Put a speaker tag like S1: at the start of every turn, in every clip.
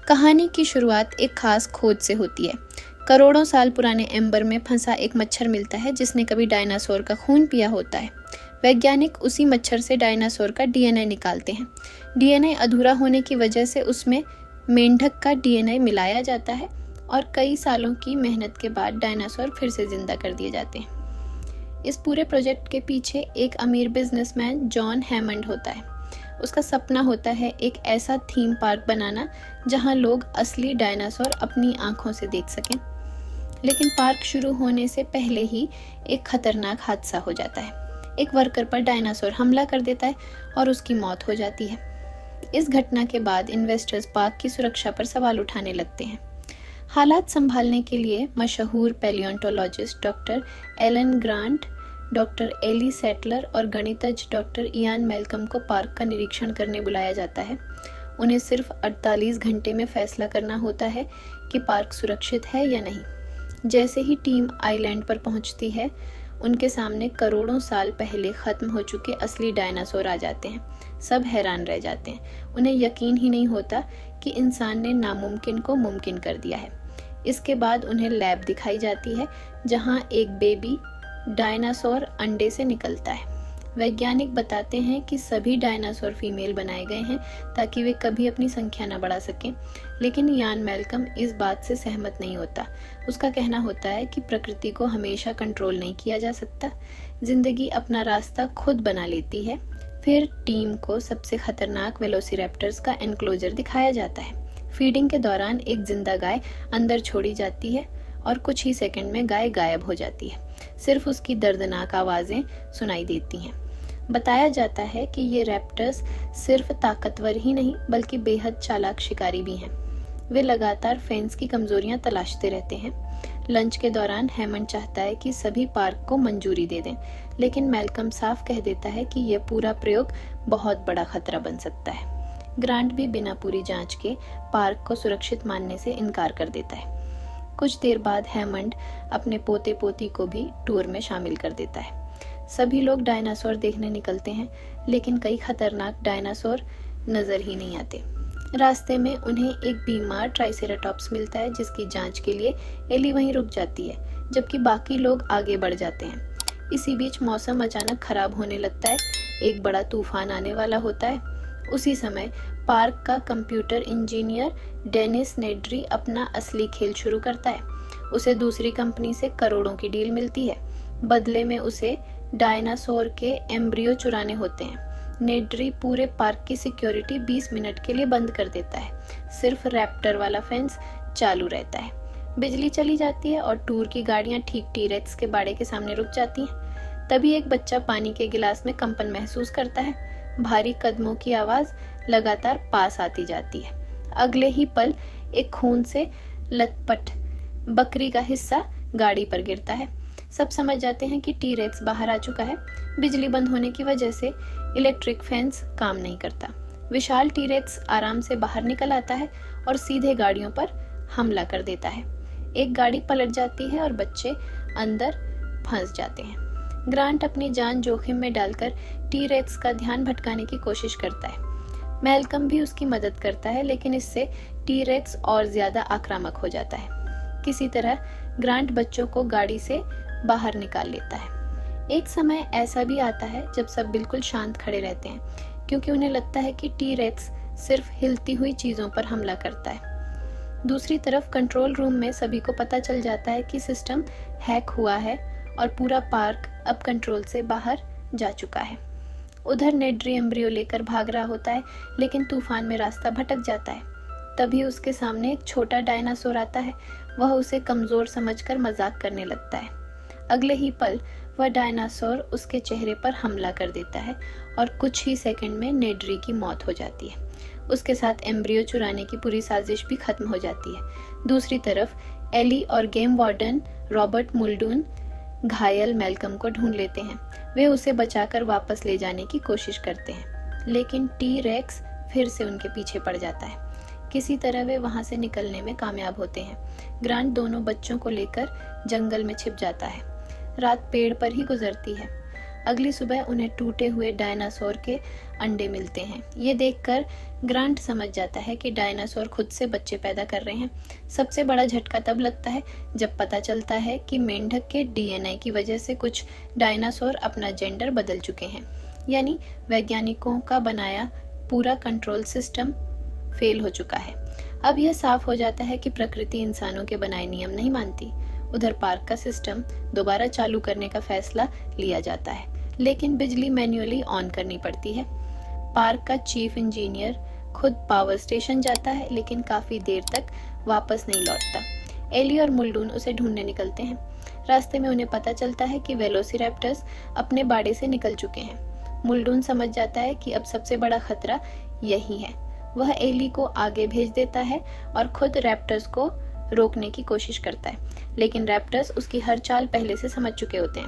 S1: कहानी की शुरुआत एक खास खोज से होती है। करोड़ों साल पुराने एम्बर में फंसा एक मच्छर मिलता है जिसने कभी डायनासोर का खून पिया होता है। वैज्ञानिक उसी मच्छर से डायनासोर का डीएनए निकालते हैं। डीएनए अधूरा होने की वजह से उसमें मेंढक का डीएनए मिलाया जाता है और कई सालों की मेहनत के बाद डायनासोर फिर से जिंदा कर दिए जाते हैं। इस पूरे प्रोजेक्ट के पीछे एक अमीर बिजनेसमैन जॉन हैमंड होता है। उसका सपना होता है एक ऐसा थीम पार्क बनाना जहां लोग असली डायनासोर अपनी आंखों से देख सकें। लेकिन पार्क शुरू होने से पहले ही एक खतरनाक हादसा हो जाता है। एक वर्कर पर डायनासोर हमला कर देता है और उसकी मौत हो जाती है। इस घटना के बाद इन्वेस्टर्स पार्क की सुरक्षा पर सवाल उठाने लगते हैं। हालात संभालने के लिए मशहूर palaeontologist doctor Alan Grant, doctor Ellie Sattler और गणितज्ञ डॉक्टर इयान मेलकम को पार्क का निरीक्षण करने बुलाया जाता है। उन्हें सिर्फ 48 घंटे में फैसला करना होता है कि पार्क सुरक्षित है या नहीं। जैसे ही टीम आइलैंड पर पहुंचती है, उनके सामने करोड़ों साल पहले खत्म हो चुके असली डायनासोर आ जाते हैं। सब हैरान रह जाते हैं। उन्हें यकीन ही नहीं होता कि इंसान ने नामुमकिन को मुमकिन कर दिया है। इसके बाद उन्हें लैब दिखाई जाती है जहां एक बेबी डायनासोर अंडे से निकलता है। वैज्ञानिक बताते हैं कि सभी डायनासोर फीमेल बनाए गए हैं ताकि वे कभी अपनी संख्या न बढ़ा सकें। लेकिन इयान मेलकम इस बात से सहमत नहीं होता। उसका कहना होता है कि प्रकृति को हमेशा कंट्रोल नहीं किया जा सकता। जिंदगी अपना रास्ता खुद बना लेती है। फिर टीम को सबसे खतरनाक वेलोसिरैप्टर्स का एनक्लोजर दिखाया जाता है। फीडिंग के दौरान एक जिंदा गाय अंदर छोड़ी जाती है और कुछ ही सेकंड में गाय गायब हो जाती है। सिर्फ उसकी दर्दनाक आवाजें सुनाई देती हैं। बताया जाता है कि ये रैप्टर्स सिर्फ ताकतवर ही नहीं बल्कि बेहद चालाक शिकारी भी हैं। वे लगातार फेंस की कमजोरियां तलाशते रहते हैं। लंच के दौरान हैमंड चाहता है कि सभी पार्क को मंजूरी दे दें, लेकिन मेलकम साफ कह देता है कि यह पूरा प्रयोग बहुत बड़ा खतरा बन सकता है। ग्रांट भी बिना पूरी जांच के पार्क को सुरक्षित मानने से इनकार कर देता है। कुछ देर बाद हैमंड अपने पोते पोती को भी टूर में शामिल कर देता है। सभी लोग डायनासोर देखने निकलते हैं, लेकिन कई खतरनाक डायनासोर नजर ही नहीं आते। रास्ते में उन्हें एक बीमार ट्राइसेराटॉप्स मिलता है जिसकी जांच के लिए एली वहीं रुक जाती है, जबकि बाकी लोग आगे बढ़ जाते हैं। इसी बीच मौसम अचानक खराब होने लगता है। एक बड़ा तूफान आने वाला होता है। उसी समय पार्क का कंप्यूटर इंजीनियर डेनिस नेड्री अपना असली खेल शुरू करता है। उसे दूसरी कंपनी से करोड़ों की डील मिलती है। बदले में उसे डायनासोर के एम्ब्रियो चुराने होते हैं। नेड्री पूरे पार्क की सिक्योरिटी 20 मिनट के लिए बंद कर देता है। सिर्फ रैप्टर वाला फेंस चालू रहता है। बिजली चली जाती है और टूर की गाड़ियां ठीक टी-रेक्स के बाड़े के सामने रुक जाती हैं। तभी एक बच्चा पानी के गिलास में कंपन महसूस करता है। भारी कदमों की आवाज लगातार पास आती जाती है। अगले ही पल एक खून से लथपथ बकरी का हिस्सा गाड़ी पर गिरता है। सब समझ जाते हैं कि टी-रेक्स बाहर आ चुका है। बिजली बंद होने की वजह से इलेक्ट्रिक फेंस काम नहीं करता। विशाल टी-रेक्स आराम से बाहर निकल आता है और सीधे गाड़ियों पर हमला कर देता है। एक गाड़ी पलट जाती है और बच्चे अंदर फंस जाते हैं। ग्रांट अपनी जान जोखिम में डालकर टी-रेक्स का ध्यान भटकाने की कोशिश करता है। मेलकम भी उसकी मदद करता है, लेकिन इससे टी-रेक्स और ज्यादा आक्रामक हो जाता है। किसी तरह ग्रांट बच्चों को गाड़ी से बाहर निकाल लेता है। एक समय ऐसा भी आता है जब सब बिल्कुल शांत खड़े रहते हैं, क्योंकि उन्हें लगता है कि टी-रेक्स सिर्फ हिलती हुई चीजों पर हमला करता है। दूसरी तरफ कंट्रोल रूम में सभी को पता चल जाता है कि सिस्टम हैक हुआ है और पूरा पार्क अब कंट्रोल से बाहर जा चुका है। उधर नेड्री एम्ब्रियो लेकर भाग रहा होता है, लेकिन तूफान में रास्ता भटक जाता है। तभी उसके सामने एक छोटा डायनासोर आता है। वह उसे कमजोर समझकर मजाक करने लगता है। अगले ही पल वह डायनासोर उसके चेहरे पर हमला कर देता है और कुछ ही सेकंड में नेड्री की मौत हो जाती है। उसके साथ एम्ब्रियो चुराने की पूरी साजिश भी खत्म हो जाती है। दूसरी तरफ एली और गेम वार्डन रॉबर्ट मुल्डून घायल मेलकम को ढूंढ लेते हैं। वे उसे बचाकर वापस ले जाने की कोशिश करते हैं, लेकिन टी-रेक्स फिर से उनके पीछे पड़ जाता है। किसी तरह वे वहां से निकलने में कामयाब होते हैं। ग्रांट दोनों बच्चों को लेकर जंगल में छिप जाता है। रात पेड़ पर ही गुजरती है। अगली सुबह उन्हें टूटे हुए डायनासोर के अंडे मिलते हैं। ये देखकर ग्रांट समझ जाता है कि डायनासोर खुद से बच्चे पैदा कर रहे हैं। सबसे बड़ा झटका तब लगता है जब पता चलता है कि मेंढक के डीएनए की वजह से कुछ डायनासोर अपना जेंडर बदल चुके हैं, यानी वैज्ञानिकों का बनाया पूरा कंट्रोल सिस्टम फेल हो चुका है। अब यह साफ हो जाता है कि प्रकृति इंसानों के बनाए नियम नहीं मानती। उधर पार्क का सिस्टम दोबारा चालू करने का फैसला लिया जाता है, लेकिन बिजली मैन्युअली ऑन करनी पड़ती है। पार्क का चीफ इंजीनियर खुद पावर स्टेशन जाता है, लेकिन काफी देर तक वापस नहीं लौटता। एली और मुल्डून उसे ढूंढने निकलते हैं। रास्ते में उन्हें पता चलता है कि वेलोसिरैप्टर्स अपने बाड़े से निकल चुके हैं। मुल्डून समझ जाता है कि अब सबसे बड़ा खतरा यही है। वह एली को आगे भेज देता है और खुद रैप्टर्स को रोकने की कोशिश करता है, लेकिन रैप्टर्स उसकी हर चाल पहले से समझ चुके होते हैं।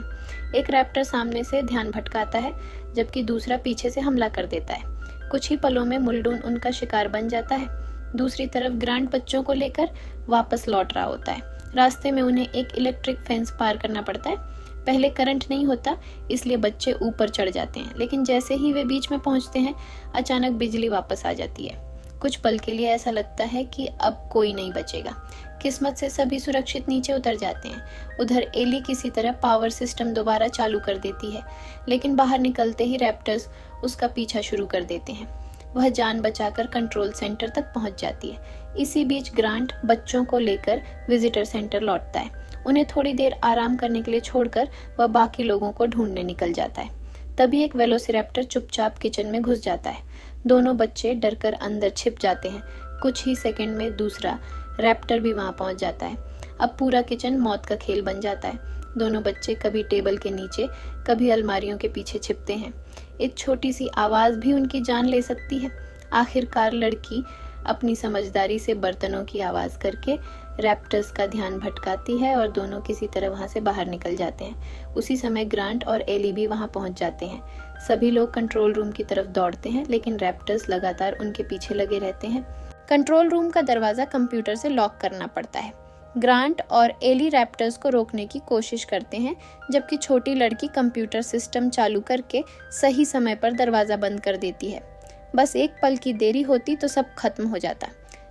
S1: एक रैप्टर सामने से ध्यान भटकाता है, जबकि दूसरा पीछे से हमला कर देता है। कुछ ही पलों में मुल्डून उनका शिकार बन जाता है। दूसरी तरफ ग्रांट बच्चों को लेकर वापस लौट रहा होता है। रास्ते में उन्हें एक इलेक्ट्रिक फेंस पार करना पड़ता है। पहले करंट नहीं होता, इसलिए बच्चे ऊपर चढ़ जाते हैं, लेकिन जैसे ही वे बीच में पहुंचते हैं, अचानक बिजली वापस आ जाती है। कुछ पल के लिए ऐसा लगता है कि अब कोई नहीं बचेगा। किस्मत से सभी सुरक्षित नीचे उतर जाते हैं। उधर एली किसी तरह पावर सिस्टम दोबारा चालू कर देती है, लेकिन बाहर निकलते ही रैप्टर्स उसका पीछा शुरू कर देते हैं। वह जान बचाकर कंट्रोल सेंटर तक पहुंच जाती है। इसी बीच ग्रांट बच्चों को लेकर विजिटर सेंटर लौटता है। उन्हें थोड़ी देर आराम करने के लिए छोड़कर वह बाकी लोगों को ढूंढने निकल जाता है। तभी एक वेलोसिरैप्टर चुपचाप किचन में घुस जाता है। दोनों बच्चे डरकर अंदर छिप जाते हैं। कुछ ही सेकंड में दूसरा रैप्टर भी वहां पहुंच जाता है। अब पूरा किचन मौत का खेल बन जाता है। दोनों बच्चे कभी टेबल के नीचे, कभी अलमारियों के पीछे छिपते हैं। एक छोटी सी आवाज भी उनकी जान ले सकती है। आखिरकार लड़की अपनी समझदारी से बर्तनों की आवाज करके रैप्टर्स का ध्यान भटकाती है और दोनों किसी तरह वहां से बाहर निकल जाते हैं। उसी समय ग्रांट और एली भी वहां पहुंच जाते हैं। सभी लोग कंट्रोल रूम की तरफ दौड़ते हैं, लेकिन रैप्टर्स लगातार उनके पीछे लगे रहते हैं। कंट्रोल रूम का दरवाजा कंप्यूटर से लॉक करना पड़ता है। ग्रांट और एली रैप्टर्स को रोकने की कोशिश करते हैं, जबकि छोटी लड़की कंप्यूटर सिस्टम चालू करके सही समय पर दरवाजा बंद कर देती है। बस एक पल की देरी होती तो सब खत्म हो जाता,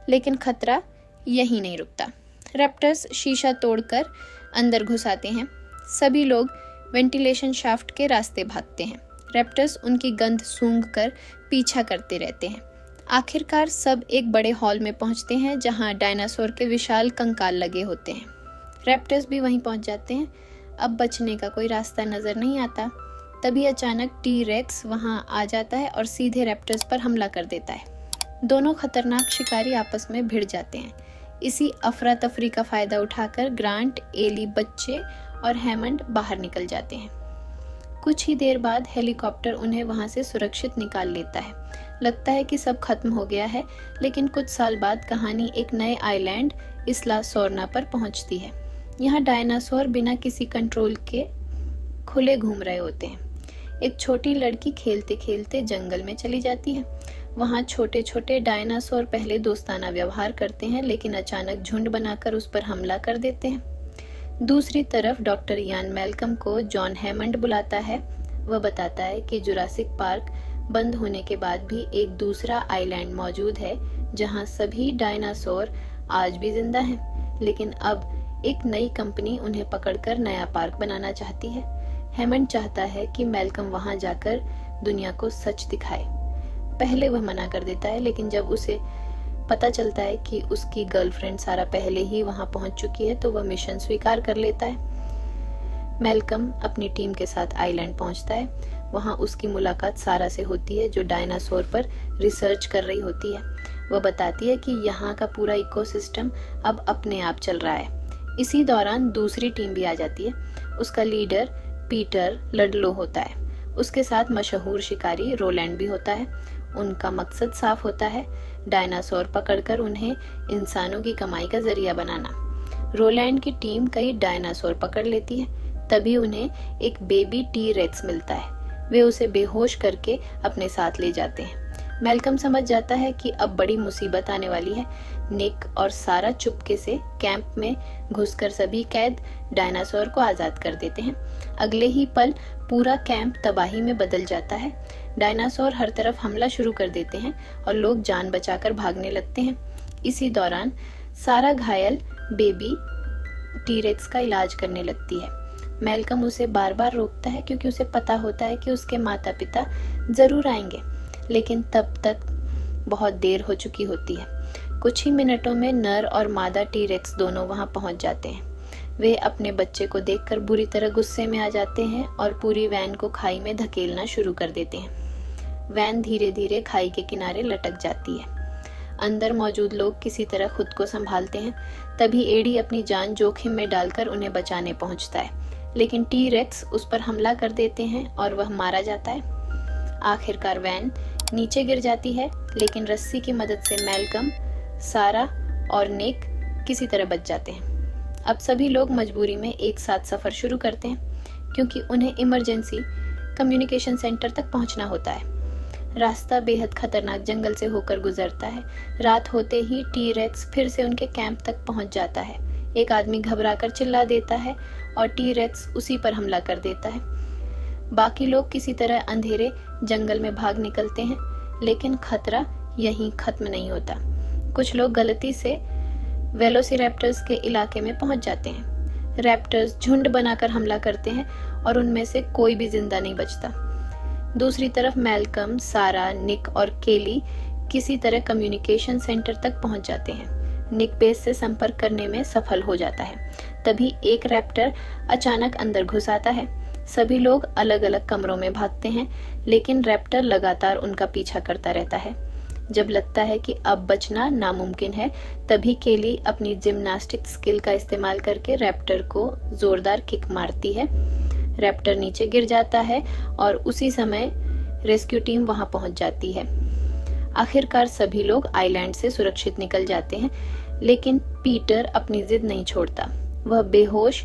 S1: लेकिन खतरा यहीं नहीं रुकता। रैप्टर्स शीशा तोड़कर अंदर घुस आते हैं। सभी लोग वेंटिलेशन शाफ्ट के रास्ते भागते हैं। रैप्टर्स उनकी गंध सूंघकर पीछा करते रहते हैं। आखिरकार सब एक बड़े हॉल में पहुंचते हैं, जहां डायनासोर के विशाल कंकाल लगे होते हैं। रैप्टर्स भी वहीं पहुंच जाते हैं। अब बचने का कोई रास्ता नजर नहीं आता। तभी अचानक टी-रेक्स वहां आ जाता है और सीधे रैप्टर्स पर हमला कर देता है। दोनों खतरनाक शिकारी आपस में भिड़ जाते हैं। इसी अफरा तफरी का फायदा उठाकर ग्रांट, एली, बच्चे और हैमंड बाहर निकल जाते हैं। कुछ ही देर बाद हेलीकॉप्टर उन्हें वहां से सुरक्षित निकाल लेता है। लगता है कि सब खत्म हो गया है, लेकिन कुछ साल बाद कहानी एक नए आइलैंड इसला सोरना पर पहुंचती है। यहाँ डायनासोर बिना किसी कंट्रोल के खुले घूम रहे होते हैं। एक छोटी लड़की खेलते खेलते जंगल में चली जाती है। वहाँ छोटे छोटे डायनासोर पहले दोस्ताना व्यवहार करते हैं, लेकिन अचानक झुंड बनाकर उस पर हमला कर देते हैं। दूसरी तरफ डॉक्टर यान मैल्कम को जॉन हैमंड बुलाता है। वह बताता है कि जुरासिक पार्क बंद होने के बाद भी एक दूसरा आइलैंड मौजूद है, जहां सभी डायनासोर आज भी जिंदा हैं, लेकिन अब एक नई कंपनी उन्हें पकड़कर नया पार्क बनाना चाहती है। हैमंड चाहता है कि मैल्कम वहां जाकर दुनिया को सच दिखाए। पहले वह मना कर देता है, लेकिन जब उसे पता चलता है कि उसकी गर्लफ्रेंड सारा पहले ही वहां पहुंच चुकी है, तो वह मिशन स्वीकार कर लेता है। मैल्कम अपनी टीम के साथ आइलैंड पहुंचता है। वहां उसकी मुलाकात सारा से होती है, जो डायनासोर पर रिसर्च कर रही होती है। वह बताती है कि यहाँ का पूरा इकोसिस्टम अब अपने आप चल रहा है। इसी दौरान दूसरी टीम भी आ जाती है। उसका लीडर पीटर लडलो होता है। उसके साथ मशहूर शिकारी रोलैंड भी होता है। उनका मकसद साफ होता है, डायनासोर पकड़कर उन्हें इंसानों की कमाई का जरिया बनाना। रोलैंड की टीम कई डायनासोर पकड़ लेती है। तभी उन्हें एक बेबी टी-रेक्स मिलता है। वे उसे बेहोश करके अपने साथ ले जाते हैं। मैल्कम समझ जाता है कि अब बड़ी मुसीबत आने वाली है। निक और सारा चुपके से कैंप में घुसकर सभी कैद डायनासोर को आज़ाद कर देते हैं। अगले ही पल पूरा कैंप तबाही में बदल जाता है। डायनासोर हर तरफ हमला शुरू कर देते हैं और लोग जान बचाकर भागने लगते हैं। इसी दौरान सारा घायल बेबी टी-रेक्स का इलाज करने लगती है। मैल्कम उसे बार बार रोकता है क्योंकि उसे पता होता है कि उसके माता पिता जरूर आएंगे, लेकिन तब तक बहुत देर हो चुकी होती है। कुछ ही मिनटों में नर और मादा टी-रेक्स दोनों वहां पहुंच जाते हैं। वे अपने बच्चे को देखकर बुरी तरह गुस्से में आ जाते हैं और पूरी वैन को खाई में धकेलना शुरू कर देते हैं। वैन धीरे धीरे खाई के किनारे लटक जाती है। अंदर मौजूद लोग किसी तरह खुद को संभालते हैं। तभी एडी अपनी जान जोखिम में डालकर उन्हें बचाने पहुंचता है, लेकिन टी-रेक्स उस पर हमला कर देते हैं और वह मारा जाता है। आखिरकार वैन नीचे गिर जाती है, लेकिन रस्सी की मदद से मैल्कम, सारा और निक किसी तरह बच जाते हैं। अब सभी लोग मजबूरी में एक साथ सफर शुरू करते हैं, क्योंकि उन्हें इमरजेंसी कम्युनिकेशन सेंटर तक पहुंचना होता है। रास्ता बेहद खतरनाक जंगल से होकर गुजरता है। रात होते ही टी-रेक्स फिर से उनके कैंप तक पहुंच जाता है। एक आदमी घबराकर चिल्ला देता है और टी-रेक्स उसी पर हमला कर देता है। बाकी लोग किसी तरह अंधेरे जंगल में भाग निकलते हैं, लेकिन खतरा यहीं खत्म नहीं होता। कुछ लोग गलती से वेलोसिरैप्टर्स के इलाके में पहुंच जाते हैं। रैप्टर्स झुंड बनाकर हमला करते हैं और उनमें से कोई भी जिंदा नहीं बचता। दूसरी तरफ मैल्कम, सारा, निक और केली किसी तरह कम्युनिकेशन सेंटर तक पहुंच जाते हैं। निक बेस से संपर्क करने में सफल हो जाता है। तभी एक रैप्टर अचानक अंदर घुस आता है। सभी लोग अलग अलग कमरों में भागते हैं, लेकिन रैप्टर लगातार उनका पीछा करता रहता है। जब लगता है कि अब बचना नामुमकिन है, तभी केली अपनी जिम्नास्टिक स्किल का इस्तेमाल करके रैप्टर को जोरदार किक मारती है। रैप्टर नीचे गिर जाता है और उसी समय रेस्क्यू टीम वहां पहुंच जाती है। आखिरकार सभी लोग आइलैंड से सुरक्षित निकल जाते हैं, लेकिन पीटर अपनी जिद नहीं छोड़ता। वह बेहोश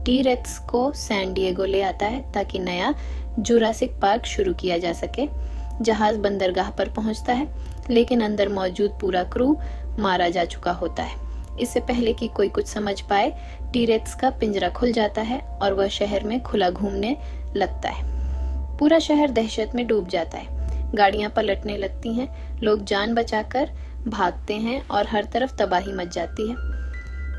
S1: टी-रेक्स को सैन डिएगो ले आता है ताकि नया जुरासिक पार्क शुरू किया जा सके। जहाज बंदरगाह पर पहुंचता है, लेकिन अंदर मौजूद पूरा क्रू मारा जा चुका होता है। इससे पहले कि कोई कुछ समझ पाए, टी-रेक्स का पिंजरा खुल जाता है और वह शहर में खुला घूमने लगता है। पूरा शहर दहशत में डूब जाता है। गाड़ियां पलटने लगती हैं, लोग जान बचाकर भागते हैं और हर तरफ तबाही मच जाती है।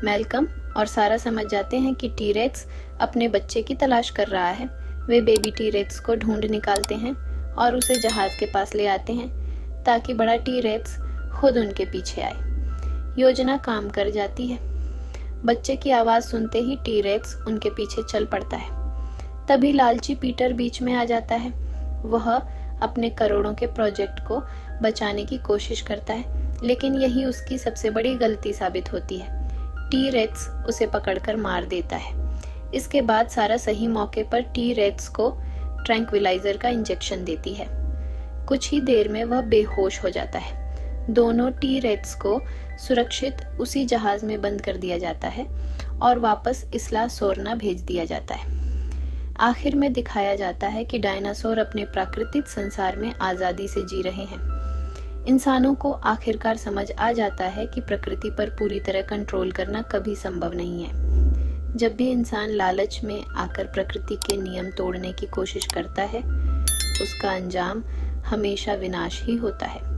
S1: मैल्कम और सारा समझ जाते हैं कि टी-रेक्स अपने बच्चे की तलाश कर रहा है। वे बेबी टी-रेक्स को ढूंढ निकालते हैं और उसे जहाज के पास ले आते हैं ताकि बड़ा टी-रेक्स खुद उनके पीछे आए। योजना काम कर जाती है। बच्चे की आवाज सुनते ही टी-रेक्स उनके पीछे चल पड़ता है। तभी लालची पीटर बीच में आ जाता है। वह अपने करोड़ों के प्रोजेक्ट को बचाने की कोशिश करता है, लेकिन यही उसकी सबसे बड़ी गलती साबित होती है। टी-रेक्स उसे पकड़कर मार देता है। इसके बाद सारा सही मौके पर टी-रेक्स को ट्रैंक्विलाइजर का इंजेक्शन देती है। कुछ ही देर में वह बेहोश हो जाता है। दोनों टी-रेक्स को सुरक्षित उसी जहाज में बंद कर दिया जाता है और वापस इसला सोरना भेज दिया जाता है। आखिर में दिखाया जाता है कि डायनासोर अपने प्राकृतिक संसार में आजादी से जी रहे हैं। इंसानों को आखिरकार समझ आ जाता है कि प्रकृति पर पूरी तरह कंट्रोल करना कभी संभव नहीं है। जब भी इंसान लालच में आकर प्रकृति के नियम तोड़ने की कोशिश करता है, उसका अंजाम हमेशा विनाश ही होता है।